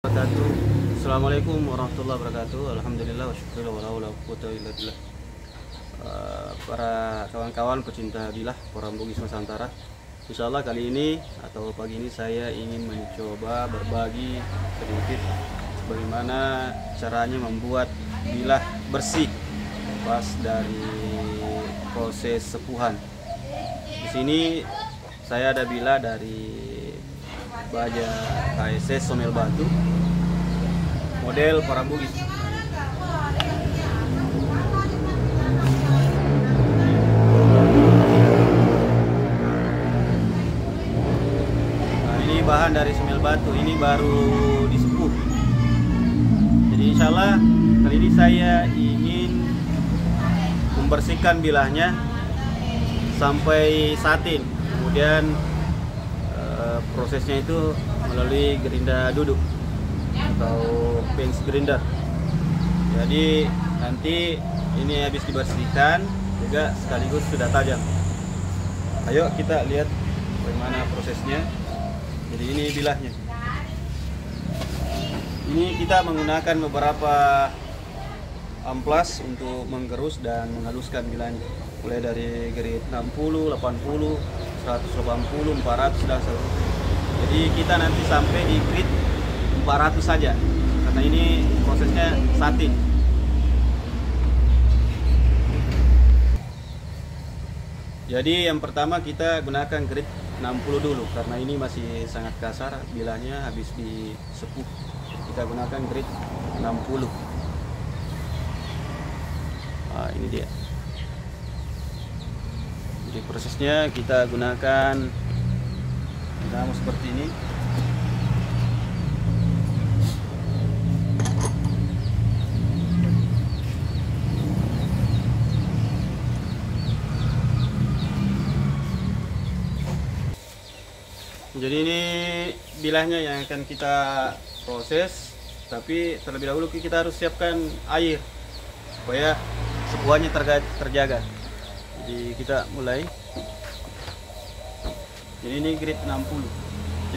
Wabarakatuh. Assalamualaikum warahmatullahi wabarakatuh. Alhamdulillah wa syukurullah wa la haula wa la quwwata illa billah. Para kawan-kawan pecinta bilah Koran Bugis Nusantara, insyaallah kali ini atau pagi ini saya ingin mencoba berbagi sedikit bagaimana caranya membuat bilah bersih pas dari proses sepuhan. Di sini saya ada bilah dari baja KSS Somel Batu model Koran Bugis. Nah, ini bahan dari Somel Batu, ini baru disepuh. Jadi insya Allah kali ini saya ingin membersihkan bilahnya sampai satin. Kemudian prosesnya itu melalui gerinda duduk atau bench grinder. Jadi nanti ini habis dibersihkan juga sekaligus sudah tajam. Ayo kita lihat bagaimana prosesnya. Jadi ini bilahnya. Ini kita menggunakan beberapa amplas untuk menggerus dan menghaluskan bilahnya, mulai dari grade 60, 80, 180, 400 dan seterusnya. Jadi kita nanti sampai di grade 400 saja karena ini prosesnya satin. Jadi yang pertama kita gunakan grade 60 dulu karena ini masih sangat kasar bilahnya habis disepuh. Kita gunakan grade 60. Nah, ini dia. Jadi prosesnya kita gunakan dinamo seperti ini. Jadi ini bilahnya yang akan kita proses, tapi terlebih dahulu kita harus siapkan air supaya sepuhannya terjaga. Jadi kita mulai. Jadi ini grade 60.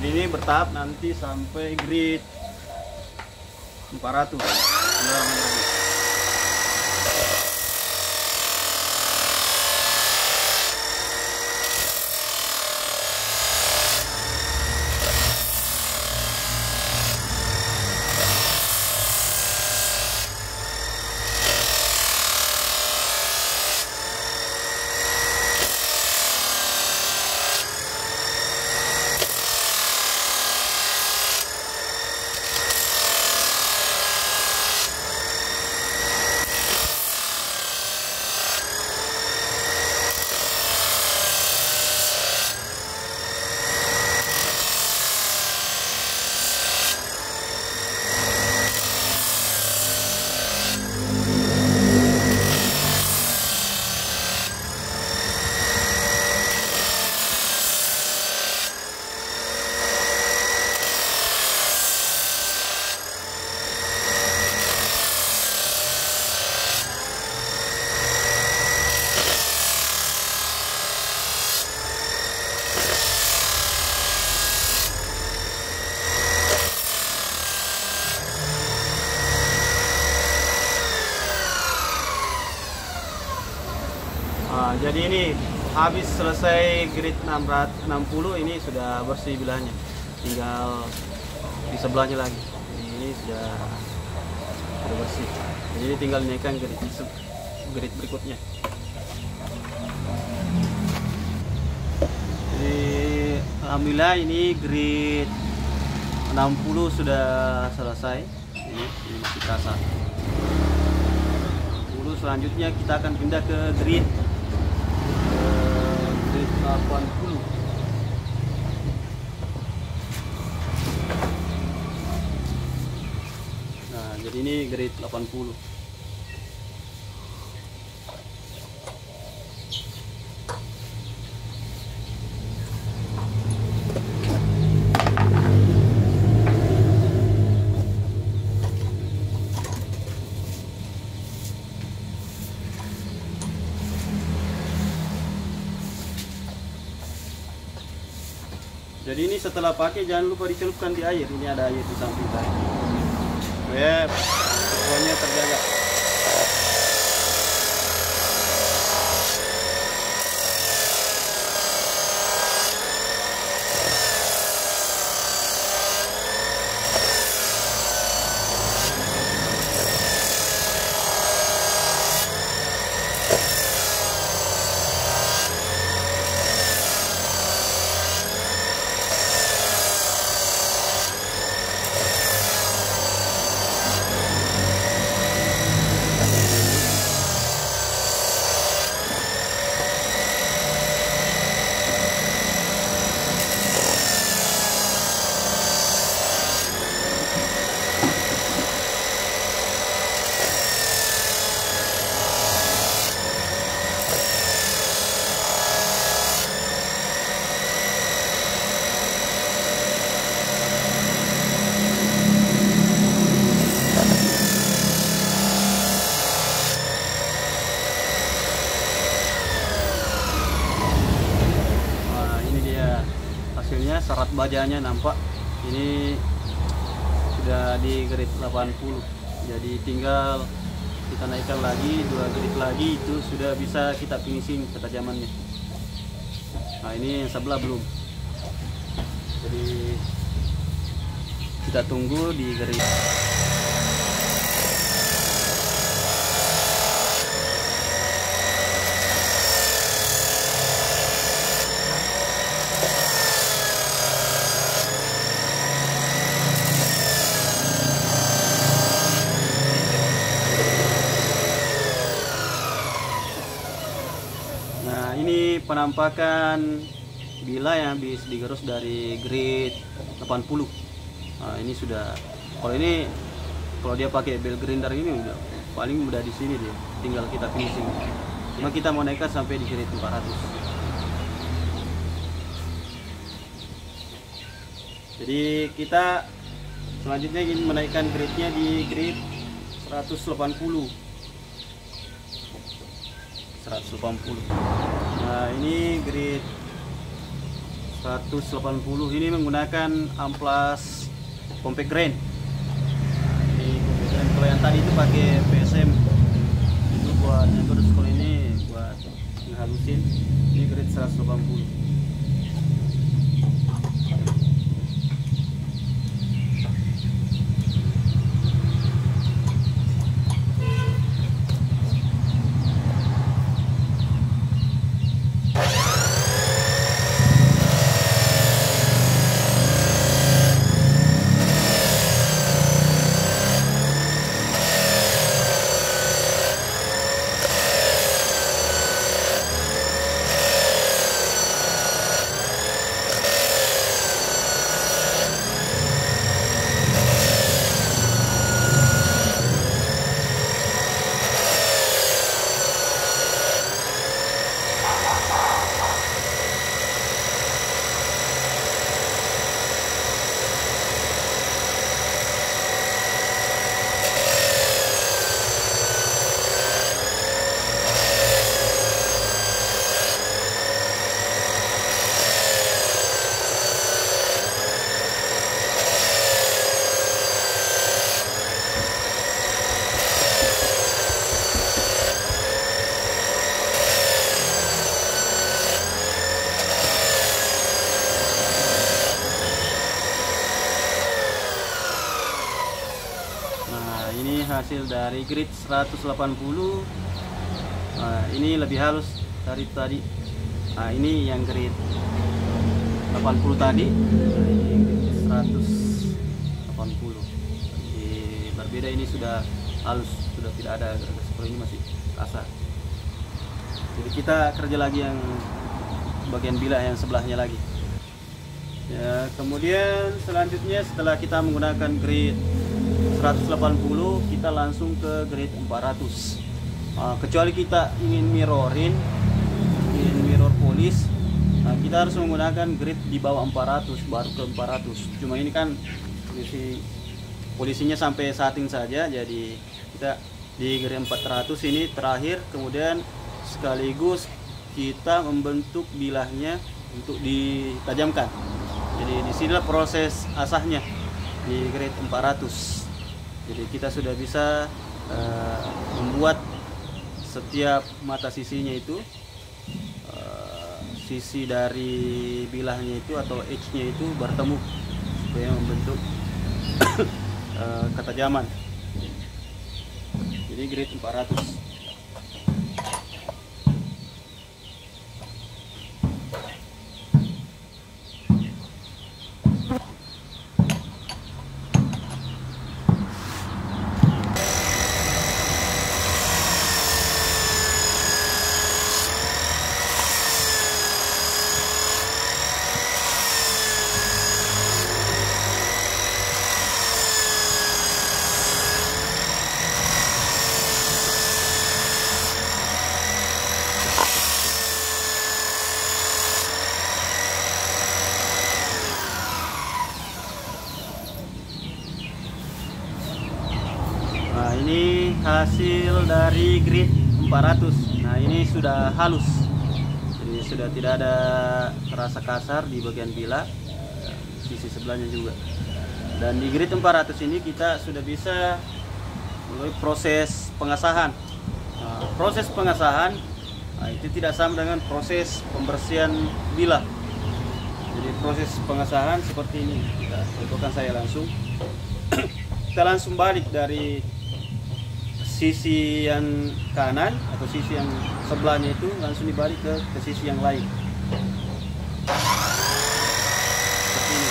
Jadi ini bertahap nanti sampai grade 400. Nah, jadi ini habis selesai grade 660, ini sudah bersih bilahnya, tinggal di sebelahnya lagi. Jadi ini sudah bersih. Jadi ini tinggal dinaikkan grade berikutnya. Jadi alhamdulillah ini grade 60 sudah selesai. Ini masih kasar. 60 selanjutnya kita akan pindah ke grade 80. Nah, jadi ini grade 80. Jadi ini setelah pakai jangan lupa dicelupkan di air. Ini ada air di samping tadi. supaya keruannya terjaga. Hasilnya serat bajanya nampak ini sudah di grade 80, jadi tinggal kita naikkan lagi 2 grade lagi, itu sudah bisa kita finishing ketajamannya. Nah ini yang sebelah belum, jadi kita tunggu di grade. Nah ini penampakan bila yang habis digerus dari grade 80. Nah ini sudah, kalau dia pakai bel grinder ini udah paling mudah di sini dia, tinggal kita finishing. Cuma kita mau naikkan sampai di grade 400. Jadi kita selanjutnya ingin menaikkan grade-nya di grade 180. Nah ini grade 180 ini menggunakan amplas compact grain. Ini compact grain. Kalau yang tadi itu pakai PSM itu buat yang terus, kalau ini buat ngehalusin. Ini grade 180. Ini hasil dari grid 180. Nah, ini lebih halus dari tadi. Nah, ini yang grid 80 tadi, ini grid 180. Jadi berbeda, ini sudah halus, sudah tidak ada seperti ini, masih kasar. Jadi kita kerja lagi yang bagian bilah yang sebelahnya lagi. Ya, kemudian selanjutnya setelah kita menggunakan grid 180, kita langsung ke grade 400. Kecuali kita ingin mirror polish, kita harus menggunakan grade di bawah 400 baru ke 400. Cuma ini kan polisinya sampai sating saja, jadi kita di grade 400 ini terakhir. Kemudian sekaligus kita membentuk bilahnya untuk ditajamkan. Jadi disinilah proses asahnya di grade 400. Jadi kita sudah bisa membuat setiap mata sisinya itu, sisi dari bilahnya itu atau edge-nya itu bertemu supaya membentuk ketajaman. Jadi grade 400. Nah, ini hasil dari grid 400. Nah, ini sudah halus. Jadi sudah tidak ada rasa kasar di bagian bilah, sisi sebelahnya juga. Dan di grid 400 ini kita sudah bisa mulai proses pengasahan. Nah, proses pengasahan itu tidak sama dengan proses pembersihan bilah. Jadi proses pengasahan seperti ini. Kita contohkan saya langsung. Kita langsung balik dari sisi yang kanan atau sisi yang sebelahnya itu langsung dibalik ke sisi yang lain. Seperti ini.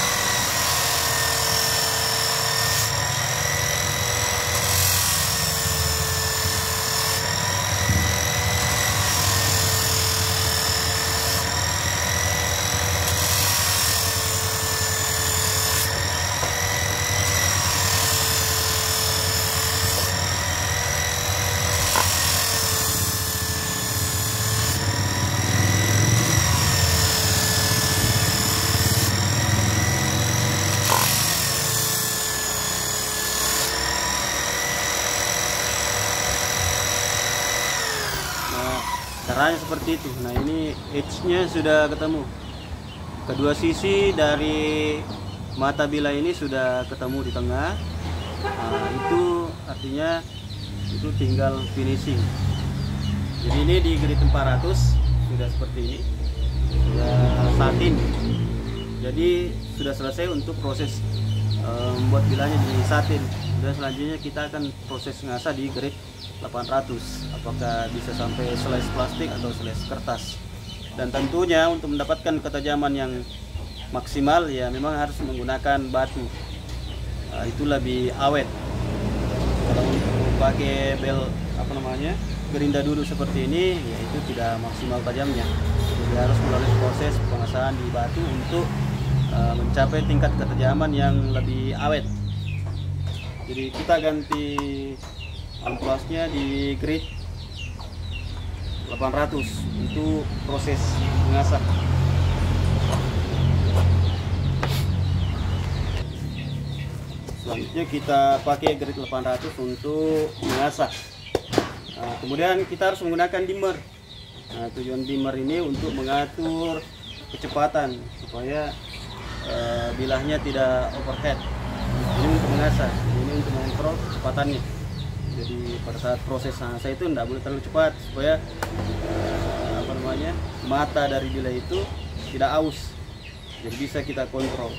Caranya seperti itu. Nah, ini edge-nya sudah ketemu. Kedua sisi dari mata bilah ini sudah ketemu di tengah. Nah, itu artinya itu tinggal finishing. Jadi ini di grid 400 sudah seperti ini. Sudah satin. Jadi sudah selesai untuk proses membuat bilahnya di satin. Dan selanjutnya kita akan proses ngasah di grid 800. Apakah bisa sampai slice plastik atau slice kertas. Dan tentunya untuk mendapatkan ketajaman yang maksimal ya memang harus menggunakan batu. Itu lebih awet. Kalau untuk pakai bel gerinda dulu seperti ini ya itu tidak maksimal tajamnya. Jadi harus melalui proses pengasahan di batu untuk mencapai tingkat ketajaman yang lebih awet. Jadi kita ganti amplasnya di grade 800 untuk proses mengasah. Selanjutnya kita pakai grade 800 untuk mengasah. Nah, kemudian kita harus menggunakan dimmer. Nah, tujuan dimmer ini untuk mengatur kecepatan supaya bilahnya tidak overhead. Ini untuk mengasah, ini untuk mengontrol kecepatannya. Jadi pada saat proses mengasah itu tidak boleh terlalu cepat supaya mata dari bilah itu tidak aus. Jadi bisa kita kontrol.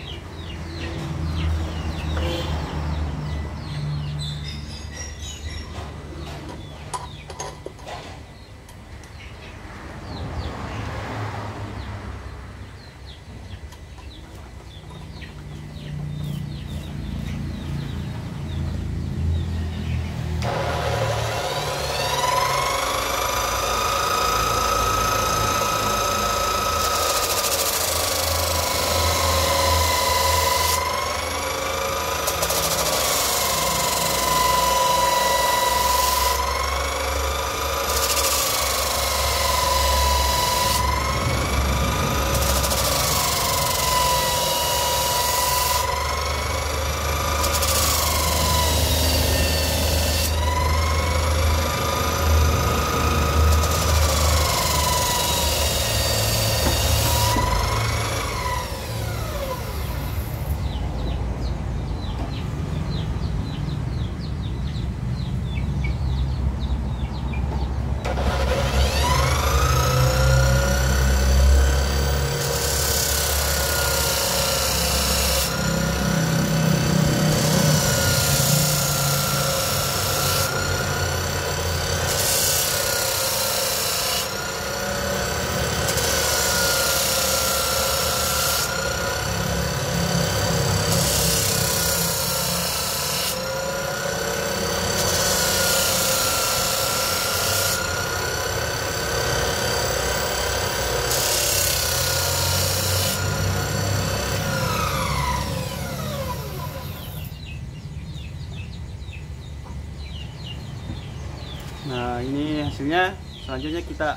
Nah, ini hasilnya. Selanjutnya kita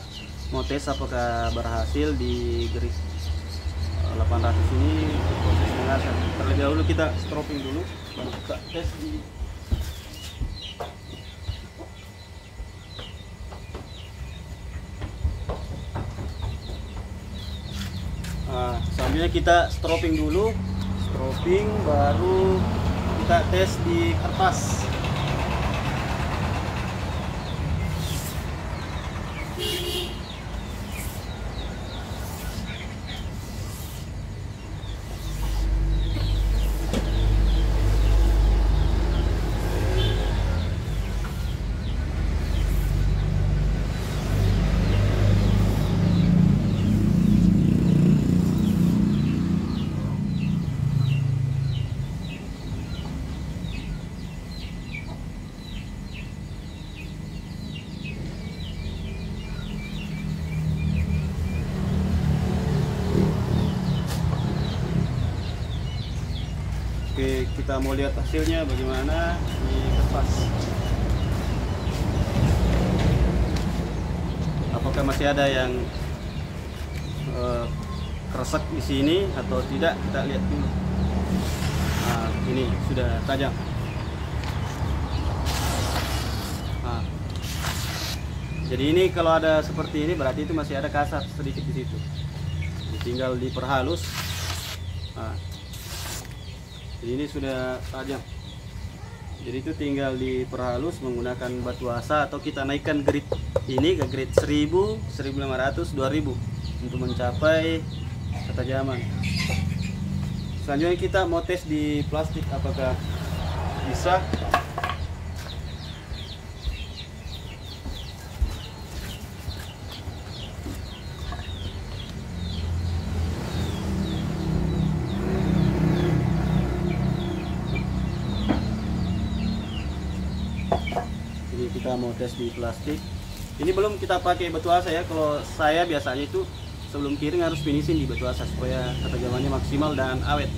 mau tes apakah berhasil di grid 800 ini proses mengasan. Terlebih dahulu kita stropping dulu, baru kita tes di selanjutnya kita stropping dulu, baru kita tes di kertas. Oke, kita mau lihat hasilnya bagaimana di kertas. Apakah masih ada yang keresek di sini atau tidak? Kita lihat dulu. Nah, ini sudah tajam. Nah, jadi ini kalau ada seperti ini berarti itu masih ada kasar sedikit di situ. Tinggal diperhalus. Nah, jadi ini sudah tajam. Jadi itu tinggal diperhalus menggunakan batu asa atau kita naikkan grid ini ke grid 1000, 1500, 2000 untuk mencapai ketajaman. Selanjutnya kita mau tes di plastik apakah bisa. Jadi kita mau tes di plastik. Ini belum kita pakai batu asa ya. Kalau saya biasanya itu sebelum kiring harus finishing di batu asa supaya ketajamannya maksimal dan awet.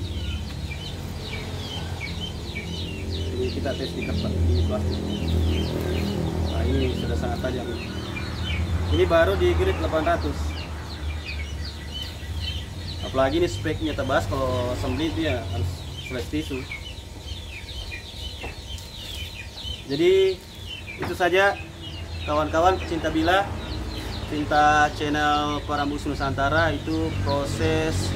Jadi kita tes di kertas di plastik. Nah, ini sudah sangat tajam. Ini baru di grid 800. Apalagi ini speknya tebas, kalau assembly dia harus flash tisu. Jadi itu saja kawan-kawan pecinta bila, cinta channel Parambus Nusantara, itu proses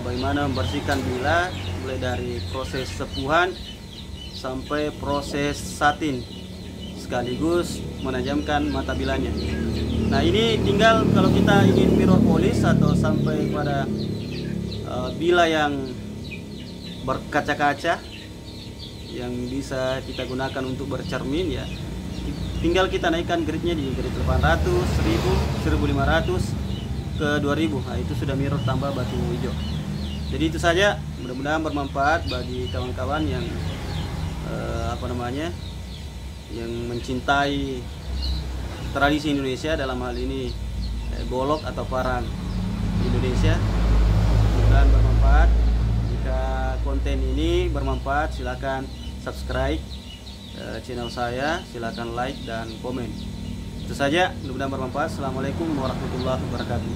bagaimana membersihkan bila, mulai dari proses sepuhan sampai proses satin sekaligus menajamkan mata bilanya. Nah, ini tinggal kalau kita ingin mirror polish atau sampai pada bila yang berkaca-kaca yang bisa kita gunakan untuk bercermin, ya tinggal kita naikkan gridnya di grid 800, 1000, 1500 ke 2000. Nah, itu sudah mirror tambah batu hijau. Jadi itu saja, mudah-mudahan bermanfaat bagi kawan-kawan yang yang mencintai tradisi Indonesia, dalam hal ini golok atau parang Indonesia. Mudah-mudahan bermanfaat. Jika konten ini bermanfaat, silakan subscribe channel saya, silakan like dan komen. Itu saja, mudah-mudahan bermanfaat. Assalamualaikum warahmatullahi wabarakatuh.